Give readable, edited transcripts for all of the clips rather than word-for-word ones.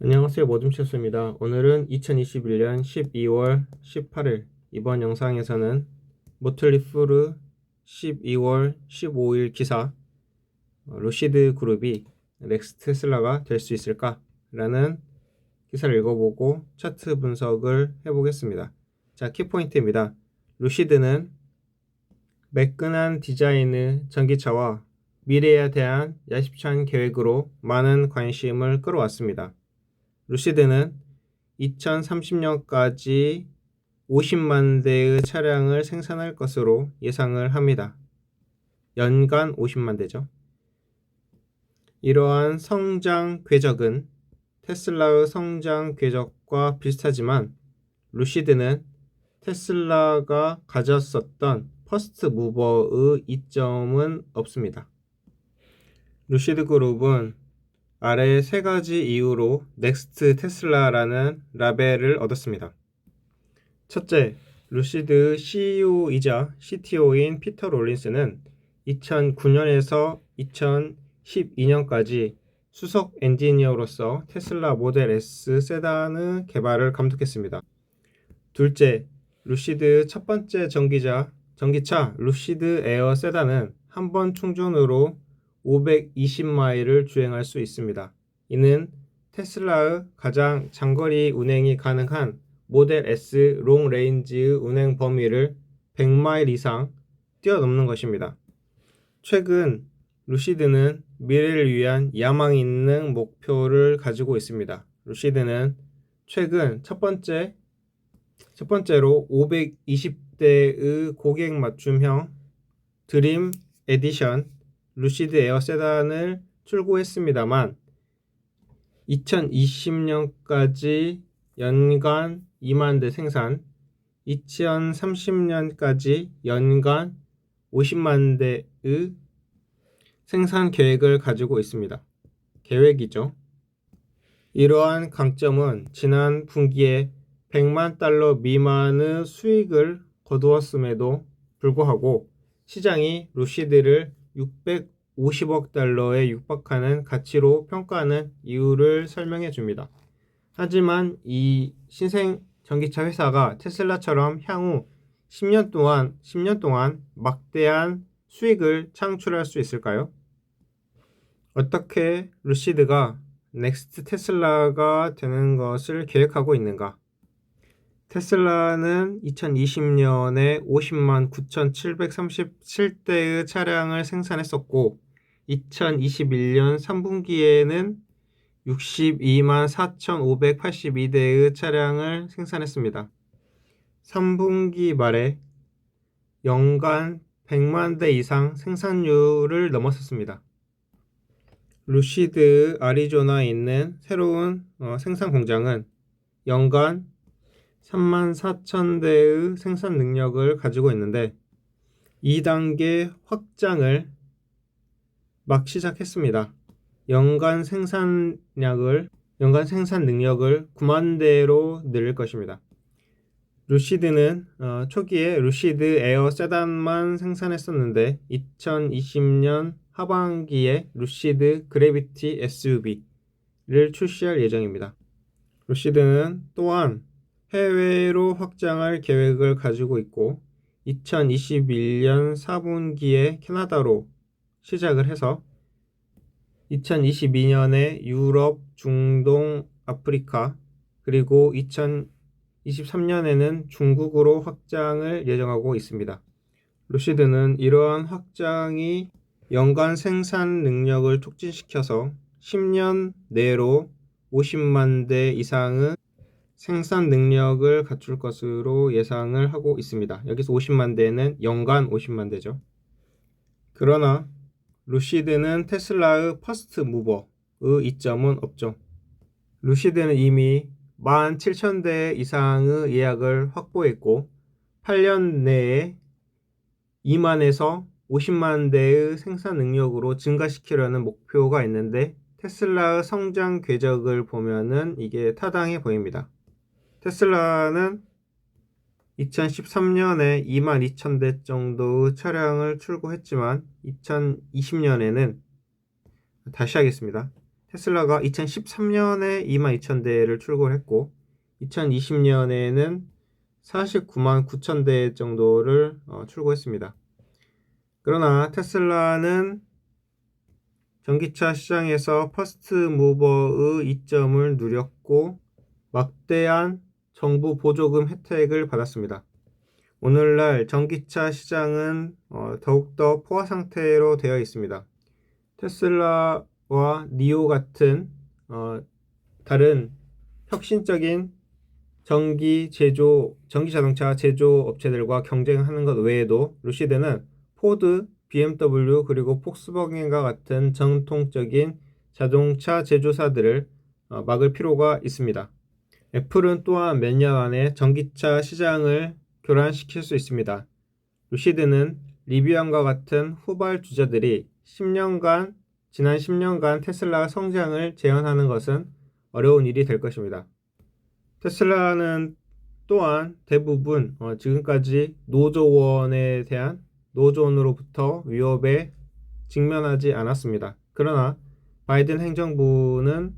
안녕하세요. 모둠체스입니다. 오늘은 2021년 12월 18일 이번 영상에서는 모틀리 프루 12월 15일 기사 루시드 그룹이 넥스트 테슬라가 될 수 있을까? 라는 기사를 읽어보고 차트 분석을 해보겠습니다. 자, 키포인트입니다. 루시드는 매끈한 디자인의 전기차와 미래에 대한 야심찬 계획으로 많은 관심을 끌어왔습니다. 루시드는 2030년까지 50만 대의 차량을 생산할 것으로 예상을 합니다. 연간 50만 대죠. 이러한 성장 궤적은 테슬라의 성장 궤적과 비슷하지만 루시드는 테슬라가 가졌었던 퍼스트 무버의 이점은 없습니다. 루시드 그룹은 아래 세 가지 이유로 넥스트 테슬라라는 라벨을 얻었습니다. 첫째, 루시드 CEO이자 CTO인 피터 롤린스는 2009년에서 2012년까지 수석 엔지니어로서 테슬라 모델 S 세단의 개발을 감독했습니다. 둘째, 루시드 첫 번째 전기차 루시드 에어 세단은 한 번 충전으로 520마일을 주행할 수 있습니다. 이는 테슬라의 가장 장거리 운행이 가능한 모델 S 롱 레인지의 운행 범위를 100마일 이상 뛰어넘는 것입니다. 최근 루시드는 미래를 위한 야망 있는 목표를 가지고 있습니다. 루시드는 최근 첫 번째로 520대의 고객 맞춤형 드림 에디션 루시드 에어 세단을 출고했습니다만 2020년까지 연간 2만 대 생산, 2030년까지 연간 50만 대의 생산 계획을 가지고 있습니다. 계획이죠. 이러한 강점은 지난 분기에 100만 달러 미만의 수익을 거두었음에도 불구하고 시장이 루시드를 650억 달러에 육박하는 가치로 평가하는 이유를 설명해 줍니다. 하지만 이 신생 전기차 회사가 테슬라처럼 향후 10년 동안 막대한 수익을 창출할 수 있을까요? 어떻게 루시드가 넥스트 테슬라가 되는 것을 계획하고 있는가? 테슬라는 2020년에 50만 9,737대의 차량을 생산했었고 2021년 3분기에는 62만 4,582대의 차량을 생산했습니다. 3분기 말에 연간 100만 대 이상 생산율을 넘었었습니다. 루시드 아리조나에 있는 새로운 생산 공장은 연간 34,000대의 생산 능력을 가지고 있는데 2단계 확장을 막 시작했습니다. 연간 생산 능력을 9만 대로 늘릴 것입니다. 루시드는 초기에 루시드 에어 세단만 생산했었는데 2020년 하반기에 루시드 그래비티 SUV를 출시할 예정입니다. 루시드는 또한 해외로 확장할 계획을 가지고 있고 2021년 4분기에 캐나다로 시작을 해서 2022년에 유럽, 중동, 아프리카 그리고 2023년에는 중국으로 확장을 예정하고 있습니다. 루시드는 이러한 확장이 연간 생산 능력을 촉진시켜서 10년 내로 50만 대 이상의 생산 능력을 갖출 것으로 예상을 하고 있습니다. 여기서 50만 대는 연간 50만 대죠. 그러나 루시드는 테슬라의 퍼스트 무버의 이점은 없죠. 루시드는 이미 17,000대 이상의 예약을 확보했고 8년 내에 2만에서 50만 대의 생산 능력으로 증가시키려는 목표가 있는데 테슬라의 성장 궤적을 보면은 이게 타당해 보입니다. 테슬라는 2013년에 22,000대 정도의 차량을 출고했지만 2020년에는 다시 하겠습니다. 테슬라가 2013년에 22,000대를 출고를 했고 2020년에는 49만 9천 대 정도를 출고했습니다. 그러나 테슬라는 전기차 시장에서 퍼스트 무버의 이점을 누렸고 막대한 정부 보조금 혜택을 받았습니다. 오늘날 전기차 시장은 더욱더 포화 상태로 되어 있습니다. 테슬라와 니오 같은 다른 혁신적인 전기 자동차 제조 업체들과 경쟁하는 것 외에도 루시드는 포드, BMW 그리고 폭스바겐과 같은 전통적인 자동차 제조사들을 막을 필요가 있습니다. 애플은 또한 몇 년 안에 전기차 시장을 교란시킬 수 있습니다. 루시드는 리비안과 같은 후발주자들이 지난 10년간 테슬라 성장을 재현하는 것은 어려운 일이 될 것입니다. 테슬라는 또한 대부분 지금까지 노조원으로부터 위협에 직면하지 않았습니다. 그러나 바이든 행정부는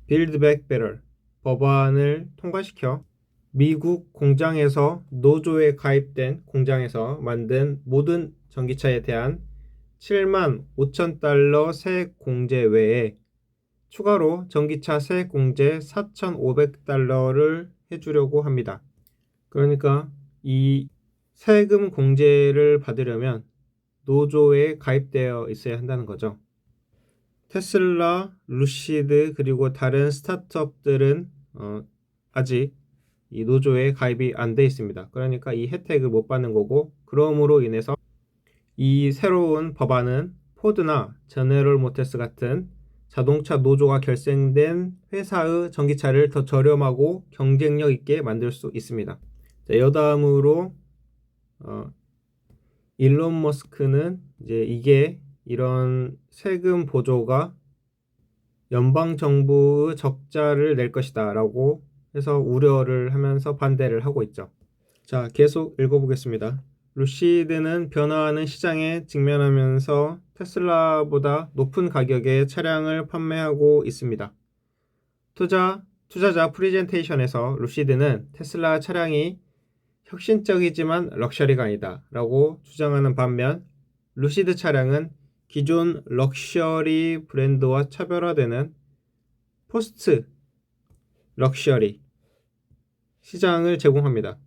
빌드 백 베터 법안을 통과시켜 미국 공장에서 노조에 가입된 공장에서 만든 모든 전기차에 대한 7만 5천 달러 세액 공제 외에 추가로 전기차 세액 공제 4,500달러를 해주려고 합니다. 그러니까 이 세금 공제를 받으려면 노조에 가입되어 있어야 한다는 거죠. 테슬라, 루시드 그리고 다른 스타트업들은 아직 이 노조에 가입이 안 돼 있습니다. 그러니까 이 혜택을 못 받는 거고, 그러므로 인해서 이 새로운 법안은 포드나 제너럴 모터스 같은 자동차 노조가 결성된 회사의 전기차를 더 저렴하고 경쟁력 있게 만들 수 있습니다. 자, 여다음으로 일론 머스크는 이제 이런 세금 보조가 연방 정부의 적자를 낼 것이다 라고 해서 우려를 하면서 반대를 하고 있죠. 자, 계속 읽어보겠습니다. 루시드는 변화하는 시장에 직면하면서 테슬라보다 높은 가격의 차량을 판매하고 있습니다. 투자자 프레젠테이션에서 루시드는 테슬라 차량이 혁신적이지만 럭셔리가 아니다 라고 주장하는 반면, 루시드 차량은 기존 럭셔리 브랜드와 차별화되는 포스트 럭셔리 시장을 제공합니다.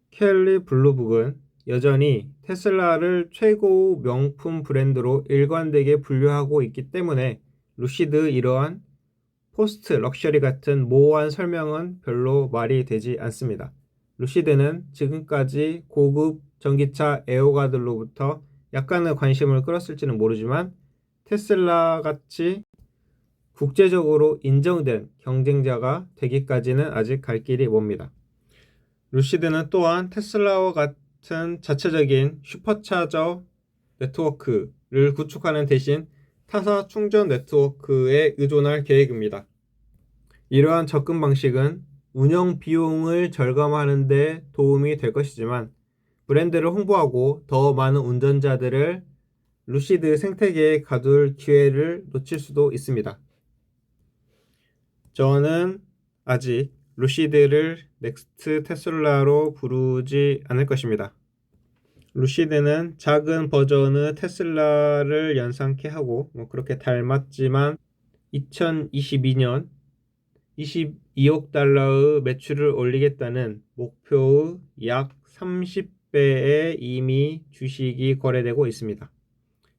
켈리 블루북은 여전히 테슬라를 최고 명품 브랜드로 일관되게 분류하고 있기 때문에 루시드 이러한 포스트 럭셔리 같은 모호한 설명은 별로 말이 되지 않습니다. 루시드는 지금까지 고급 전기차 애호가들로부터 약간의 관심을 끌었을지는 모르지만 테슬라 같이 국제적으로 인정된 경쟁자가 되기까지는 아직 갈 길이 멉니다. 루시드는 또한 테슬라와 같은 자체적인 슈퍼차저 네트워크를 구축하는 대신 타사 충전 네트워크에 의존할 계획입니다. 이러한 접근 방식은 운영 비용을 절감하는 데 도움이 될 것이지만 브랜드를 홍보하고 더 많은 운전자들을 루시드 생태계에 가둘 기회를 놓칠 수도 있습니다. 저는 아직 루시드를 넥스트 테슬라로 부르지 않을 것입니다. 루시드는 작은 버전의 테슬라를 연상케 하고 그렇게 닮았지만 2022년 22억 달러의 매출을 올리겠다는 목표의 약 30배에 이미 주식이 거래되고 있습니다.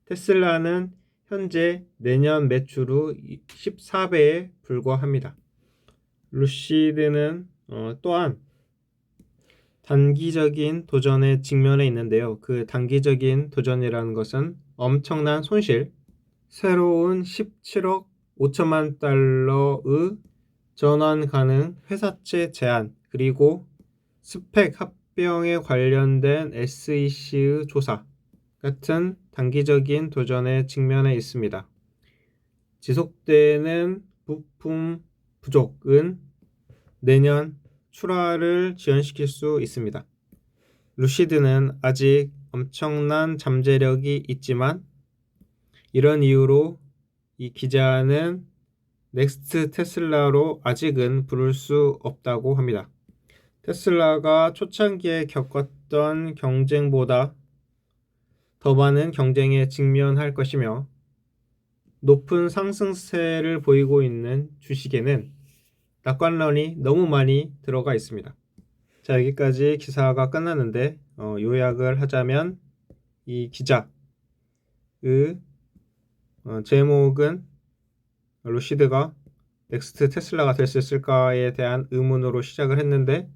테슬라는 현재 내년 매출의 14배에 불과합니다. 루시드는 또한 단기적인 도전에 직면해 있는데요. 그 단기적인 도전이라는 것은 엄청난 손실, 새로운 17억 5천만 달러의 전환 가능 회사채 제한, 그리고 스펙 합병에 관련된 SEC의 조사 같은 단기적인 도전에 직면해 있습니다. 지속되는 부품 부족은 내년 출하를 지연시킬 수 있습니다. 루시드는 아직 엄청난 잠재력이 있지만 이런 이유로 이 기자는 넥스트 테슬라로 아직은 부를 수 없다고 합니다. 테슬라가 초창기에 겪었던 경쟁보다 더 많은 경쟁에 직면할 것이며 높은 상승세를 보이고 있는 주식에는 낙관론이 너무 많이 들어가 있습니다. 자, 여기까지 기사가 끝났는데 요약을 하자면 이 기자의 제목은 루시드가 넥스트 테슬라가 될 수 있을까에 대한 의문으로 시작을 했는데,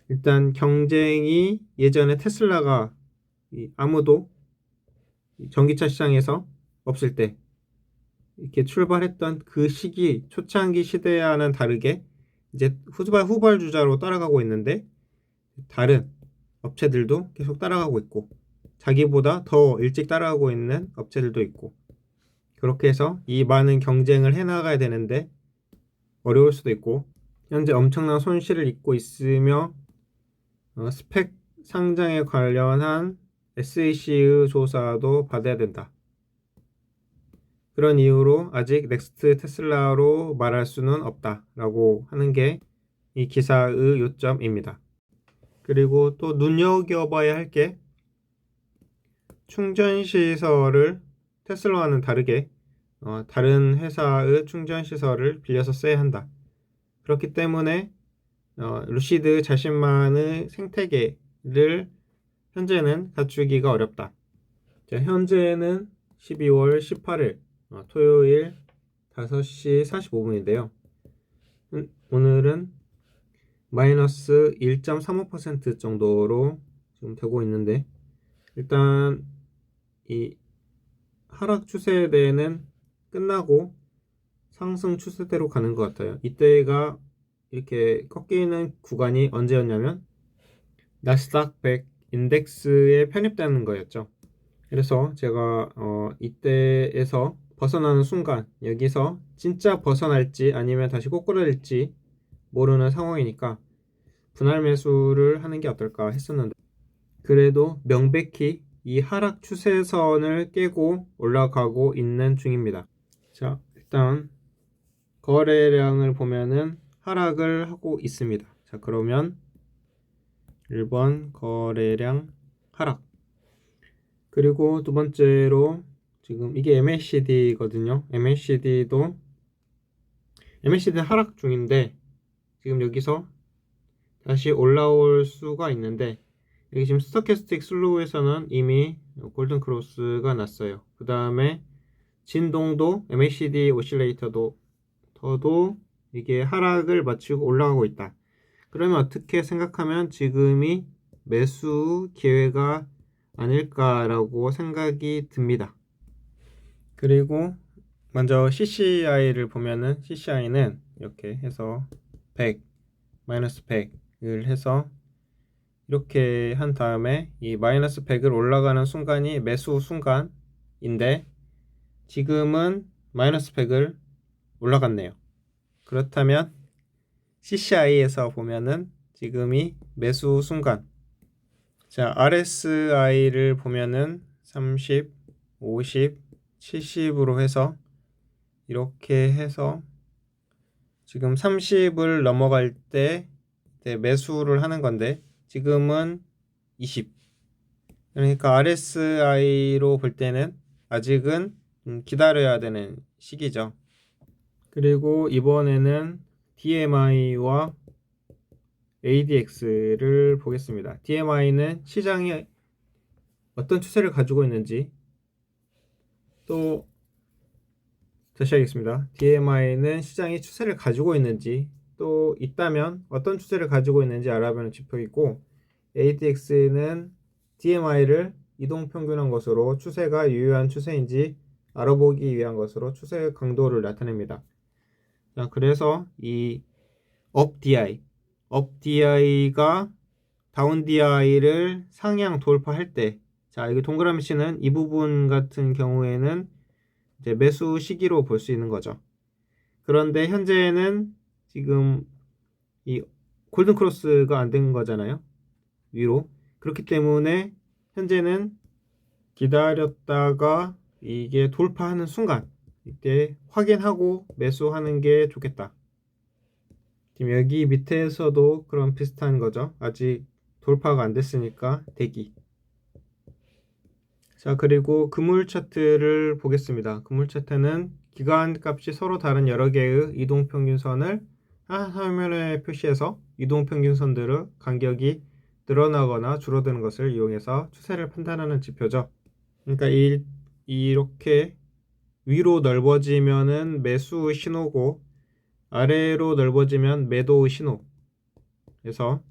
일단 경쟁이 예전에 테슬라가 아무도 전기차 시장에서 없을 때 이렇게 출발했던 그 시기 초창기 시대와는 다르게 이제 후발주자로 따라가고 있는데, 다른 업체들도 계속 따라가고 있고 자기보다 더 일찍 따라가고 있는 업체들도 있고, 그렇게 해서 이 많은 경쟁을 해나가야 되는데 어려울 수도 있고, 현재 엄청난 손실을 입고 있으며 스펙 상장에 관련한 SEC의 조사도 받아야 된다. 그런 이유로 아직 넥스트 테슬라로 말할 수는 없다 라고 하는 게 이 기사의 요점입니다. 그리고 또 눈여겨봐야 할 게, 충전시설을 테슬라와는 다르게 다른 회사의 충전시설을 빌려서 써야 한다. 그렇기 때문에 루시드 자신만의 생태계를 현재는 갖추기가 어렵다. 자, 현재는 12월 18일 토요일 5시 45분인데요. 오늘은 마이너스 1.35% 정도로 지금 되고 있는데, 일단 이 하락 추세대는 끝나고 상승 추세대로 가는 것 같아요. 이때가 이렇게 꺾이는 구간이 언제였냐면 나스닥 100 인덱스에 편입되는 거였죠. 그래서 제가 이때에서 벗어나는 순간, 여기서 진짜 벗어날지 아니면 다시 꼬꾸라질지 모르는 상황이니까 분할 매수를 하는 게 어떨까 했었는데, 그래도 명백히 이 하락 추세선을 깨고 올라가고 있는 중입니다. 자, 일단 거래량을 보면은 하락을 하고 있습니다. 자, 그러면 1번 거래량 하락. 그리고 두 번째로 지금 이게 MACD거든요. MACD 하락 중인데 지금 여기서 다시 올라올 수가 있는데, 여기 지금 스토캐스틱 슬로우에서는 이미 골든 크로스가 났어요. 그 다음에 진동도 MACD 오실레이터도 이게 하락을 마치고 올라가고 있다. 그러면 어떻게 생각하면 지금이 매수 기회가 아닐까라고 생각이 듭니다. 그리고 먼저 CCI를 보면은, CCI는 이렇게 해서 100, 마이너스 100을 해서 이렇게 한 다음에 이 마이너스 100을 올라가는 순간이 매수 순간인데, 지금은 마이너스 100을 올라갔네요. 그렇다면 CCI에서 보면은 지금이 매수 순간. 자, RSI를 보면은 30, 50, 70으로 해서 이렇게 해서 지금 30을 넘어갈 때 매수를 하는 건데, 지금은 20. 그러니까 RSI로 볼 때는 아직은 기다려야 되는 시기죠. 그리고 이번에는 DMI와 ADX를 보겠습니다. DMI는 시장이 어떤 추세를 가지고 있는지, 또 다시 하겠습니다. DMI는 시장이 추세를 가지고 있는지, 또 있다면 어떤 추세를 가지고 있는지 알아보는 지표이고, ADX는 DMI를 이동평균한 것으로 추세가 유효한 추세인지 알아보기 위한 것으로 추세 강도를 나타냅니다. 자, 그래서 이 업 DI가 다운 DI를 상향 돌파할 때, 자, 이거 동그라미 치는 이 부분 같은 경우에는 이제 매수 시기로 볼 수 있는 거죠. 그런데 현재는 지금 이 골든 크로스가 안 된 거잖아요, 위로. 그렇기 때문에 현재는 기다렸다가 이게 돌파하는 순간, 이때 확인하고 매수하는 게 좋겠다. 지금 여기 밑에서도 그런 비슷한 거죠. 아직 돌파가 안 됐으니까 대기. 자, 그리고 그물 차트를 보겠습니다. 그물 차트는 기간값이 서로 다른 여러 개의 이동평균선을 한 화면에 표시해서 이동평균선들의 간격이 늘어나거나 줄어드는 것을 이용해서 추세를 판단하는 지표죠. 그러니까 이렇게 위로 넓어지면은 매수 신호고 아래로 넓어지면 매도 신호. 그래서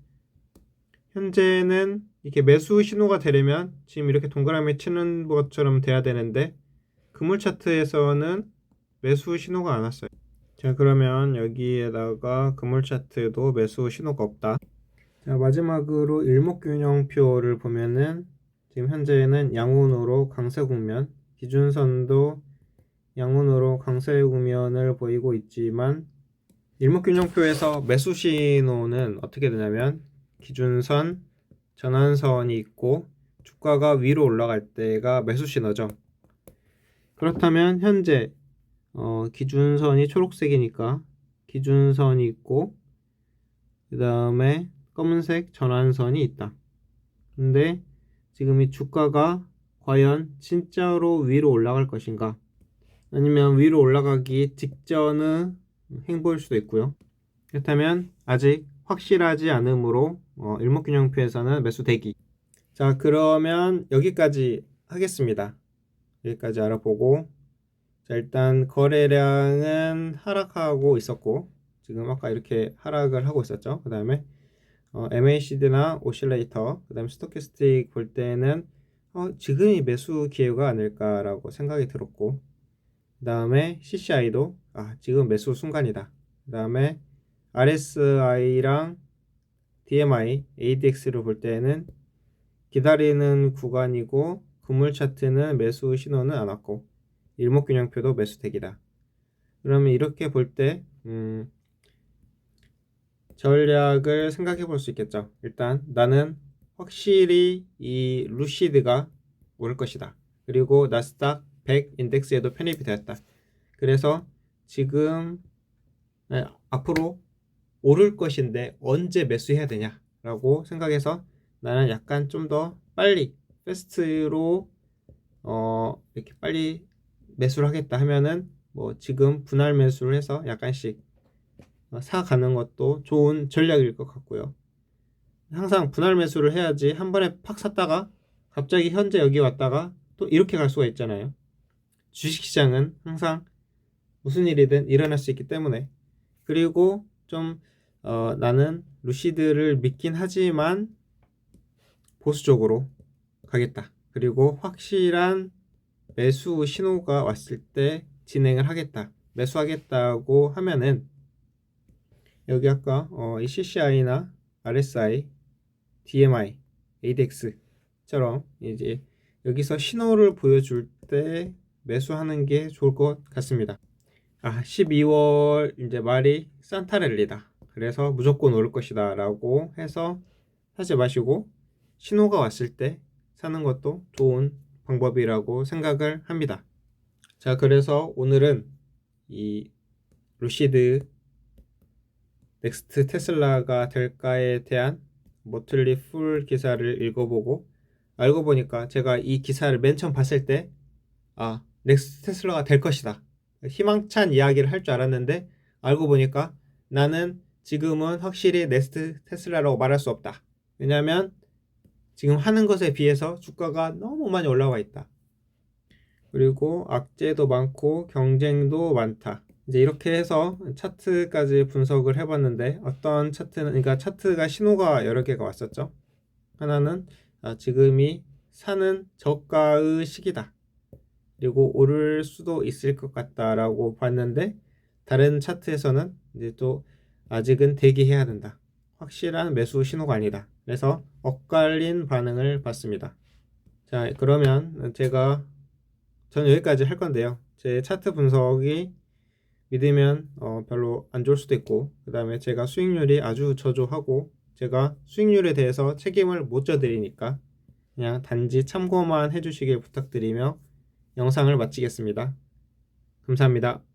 현재는 이렇게 매수 신호가 되려면 지금 이렇게 동그라미 치는 것처럼 돼야 되는데 그물 차트에서는 매수 신호가 안 왔어요. 자, 그러면 여기에다가 그물 차트도 매수 신호가 없다. 자, 마지막으로 일목균형표를 보면은 지금 현재는 양운으로 강세 국면, 기준선도 양운으로 강세 국면을 보이고 있지만 일목균형표에서 매수 신호는 어떻게 되냐면 기준선, 전환선이 있고 주가가 위로 올라갈 때가 매수 신호죠. 그렇다면 현재 기준선이 초록색이니까 기준선이 있고 그 다음에 검은색 전환선이 있다. 근데 지금 이 주가가 과연 진짜로 위로 올라갈 것인가? 아니면 위로 올라가기 직전의 행보일 수도 있고요. 그렇다면 아직 확실하지 않으므로 일목균형표에서는 매수 대기. 자, 그러면 여기까지 하겠습니다. 여기까지 알아보고, 자, 일단 거래량은 하락하고 있었고 지금 아까 이렇게 하락을 하고 있었죠. 그 다음에 MACD나 오실레이터, 그 다음에 스토캐스틱 볼 때는 지금이 매수 기회가 아닐까라고 생각이 들었고, 그 다음에 CCI도 지금 매수 순간이다. 그 다음에 RSI랑 DMI, ADX를 볼 때는 기다리는 구간이고 그물 차트는 매수 신호는 안 왔고 일목균형표도 매수 대기다. 그러면 이렇게 볼 때 전략을 생각해 볼 수 있겠죠. 일단 나는 확실히 이 루시드가 오를 것이다. 그리고 나스닥 100 인덱스에도 편입이 되었다. 그래서 지금 앞으로 오를 것인데 언제 매수해야 되냐라고 생각해서 나는 약간 좀 더 빨리 패스트로 이렇게 빨리 매수를 하겠다 하면은 뭐 지금 분할 매수를 해서 약간씩 사가는 것도 좋은 전략일 것 같고요. 항상 분할 매수를 해야지 한 번에 팍 샀다가 갑자기 현재 여기 왔다가 또 이렇게 갈 수가 있잖아요. 주식시장은 항상 무슨 일이든 일어날 수 있기 때문에. 그리고 좀 나는 루시드를 믿긴 하지만 보수적으로 가겠다. 그리고 확실한 매수 신호가 왔을 때 진행을 하겠다. 매수하겠다고 하면은 여기 아까 이 CCI나 RSI, DMI, ADX처럼 이제 여기서 신호를 보여줄 때 매수하는 게 좋을 것 같습니다. 12월 이제 말이 산타랠리다. 그래서 무조건 오를 것이다 라고 해서 사지 마시고 신호가 왔을 때 사는 것도 좋은 방법이라고 생각을 합니다. 자, 그래서 오늘은 이 루시드 넥스트 테슬라가 될까에 대한 모틀리 풀 기사를 읽어보고 알고 보니까 제가 이 기사를 맨 처음 봤을 때 넥스트 테슬라가 될 것이다. 희망찬 이야기를 할 줄 알았는데 알고 보니까 나는 지금은 확실히 넥스트 테슬라라고 말할 수 없다. 왜냐하면 지금 하는 것에 비해서 주가가 너무 많이 올라와 있다. 그리고 악재도 많고 경쟁도 많다. 이제 이렇게 해서 차트까지 분석을 해봤는데 어떤 차트는 그러니까 차트가 신호가 여러 개가 왔었죠. 하나는 지금이 사는 저가의 시기다. 그리고 오를 수도 있을 것 같다라고 봤는데 다른 차트에서는 이제 또 아직은 대기해야 된다. 확실한 매수 신호가 아니다. 그래서 엇갈린 반응을 봤습니다. 자, 그러면 저는 여기까지 할 건데요. 제 차트 분석이 믿으면 별로 안 좋을 수도 있고 그 다음에 제가 수익률이 아주 저조하고 제가 수익률에 대해서 책임을 못 져드리니까 그냥 단지 참고만 해주시길 부탁드리며 영상을 마치겠습니다. 감사합니다.